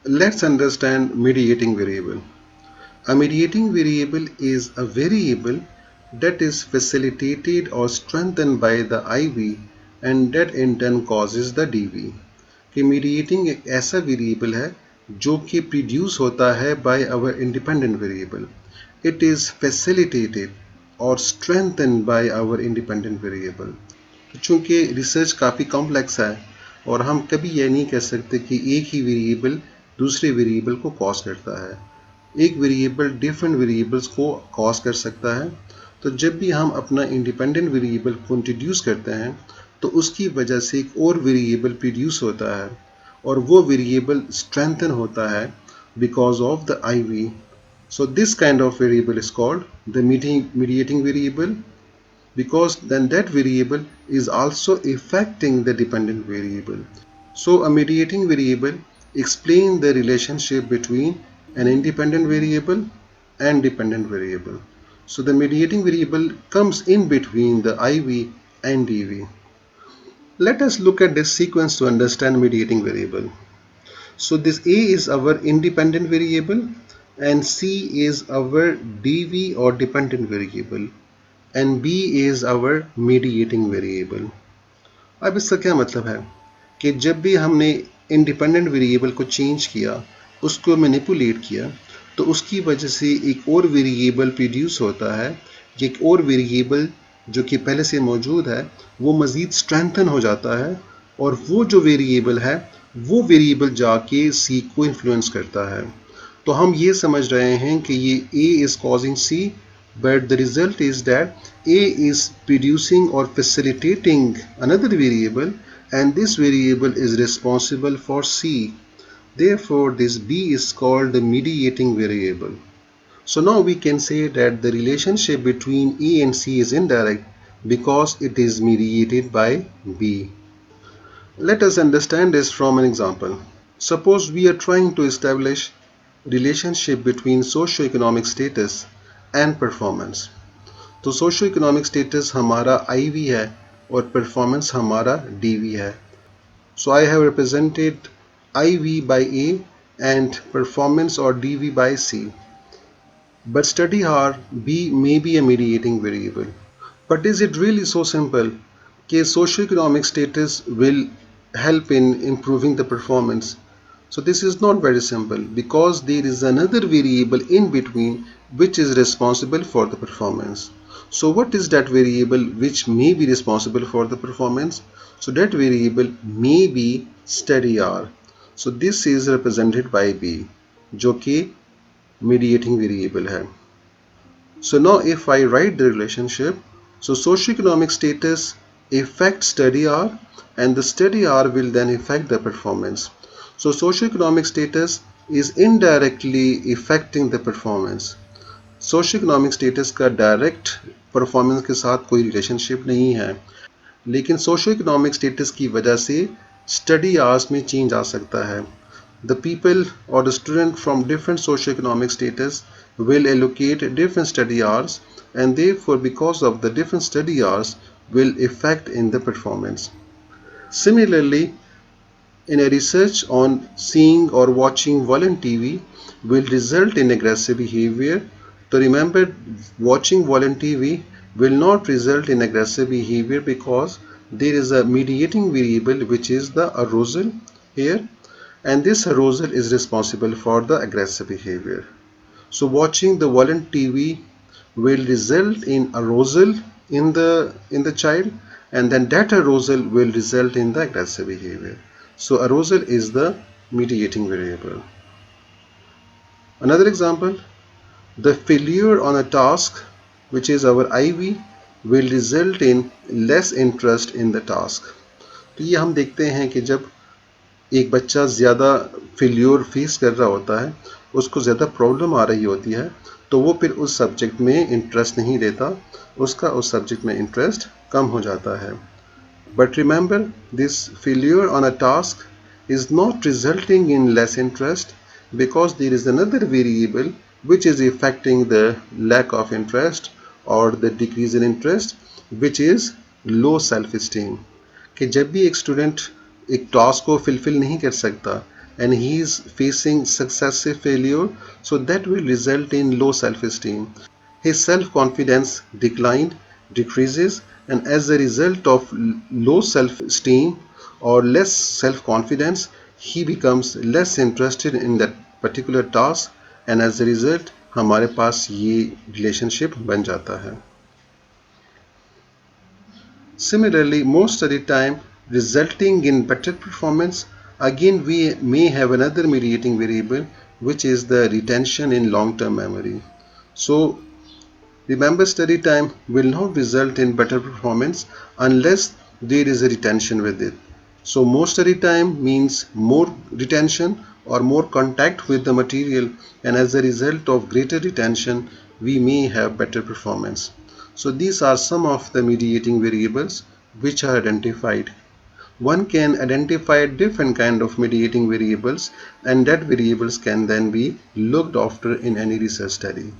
Let's understand mediating variable. A mediating variable is a variable that is facilitated or strengthened by the IV and that in turn causes the DV. कि mediating एक ऐसा variable है जो कि produce होता है by our independent variable. It is facilitated or strengthened by our independent variable. चूंकि research काफ़ी कॉम्प्लेक्स है और हम कभी यह नहीं कह सकते कि एक ही वेरिएबल दूसरे वेरिएबल को कॉज करता है. एक वेरिएबल डिफरेंट वेरिएबल्स को कॉज कर सकता है. तो जब भी हम अपना इंडिपेंडेंट वेरिएबल को इंट्रोड्यूस करते हैं तो उसकी वजह से एक और वेरिएबल प्रोड्यूस होता है और वो वेरिएबल स्ट्रेंथन होता है because of the IV. So this kind of variable is called the mediating variable, because then that variable is also affecting the dependent variable. So a mediating variable explains the relationship between an independent variable and dependent variable. So the mediating variable comes in between the IV and DV. Let us look at this sequence to understand mediating variable. So this A is our independent variable and C is our DV or dependent variable and B is our mediating variable. अब इसका क्या मतलब है कि जब भी हमने independent variable को चेंज किया, उसको मैनिपुलेट किया, तो उसकी वजह से एक और वेरिएबल प्रोड्यूस होता है. एक और वेरिएबल जो कि पहले से मौजूद है वो मज़ीद स्ट्रेंथन हो जाता है और वो जो वेरिएबल है वो वेरिएबल जाके सी को इन्फ्लुएंस करता है. तो हम ये समझ रहे हैं कि ये A is causing C, but the result is that A is producing or facilitating another variable and this variable is responsible for C. Therefore, this B is called the mediating variable. So now we can say that the relationship between A and C is indirect because it is mediated by B. Let us understand this from an example. Suppose we are trying to establish relationship between socio-economic status and performance. तो socio economic status हमारा IV है और performance हमारा DV है. So I have represented IV by A and performance or DV by C. But study hard, B may be a mediating variable. But is it really so simple कि socio-economic status will help in improving the performance? So this is not very simple because there is another variable in between which is responsible for the performance. So what is that variable which may be responsible for the performance? So that variable may be study R. So this is represented by B जो कि mediating variable है. So now if I write the relationship, so socioeconomic status affects study R and the study R will then affect the performance. So socioeconomic status is indirectly affecting the performance. Socioeconomic status का direct performance के साथ कोई relationship नहीं है, लेकिन socioeconomic status की वजह से study hours में change आ सकता है. The people or the student from different socioeconomic status will allocate different study hours and therefore because of the different study hours will affect in the performance. Similarly, in a research on seeing or watching violent TV will result in aggressive behavior. So remember, watching violent TV will not result in aggressive behavior because there is a mediating variable which is the arousal here, and this arousal is responsible for the aggressive behavior. So watching the violent TV will result in arousal in the child, and then that arousal will result in the aggressive behavior. So arousal is the mediating variable. Another example, the failure on a task which is our IV will result in less interest in the task. तो ये हम देखते हैं कि जब एक बच्चा ज़्यादा फेल्योर फेस कर रहा होता है, उसको ज़्यादा प्रॉब्लम आ रही होती है, तो वो फिर उस सब्जेक्ट में इंटरेस्ट नहीं लेता, उसका उस सब्जेक्ट में इंटरेस्ट कम हो जाता है. But remember, this failure on a task is not resulting in less interest because there is another variable which is affecting the lack of interest or the decrease in interest, which is low self-esteem. कि जब भी एक student एक task को fulfil नहीं कर सकता and he is facing successive failure, so that will result in low self-esteem. His self-confidence decreases, and as a result of low self-esteem or less self-confidence, he becomes less interested in that particular task, and as a result हमारे पास ये relationship बन जाता है. Similarly, more study time resulting in better performance. Again, we may have another mediating variable, which is the retention in long-term memory. So remember, study time will not result in better performance unless there is a retention with it. So more study time means more retention or more contact with the material, and as a result of greater retention, we may have better performance. So these are some of the mediating variables which are identified. One can identify different kind of mediating variables, and that variables can then be looked after in any research study.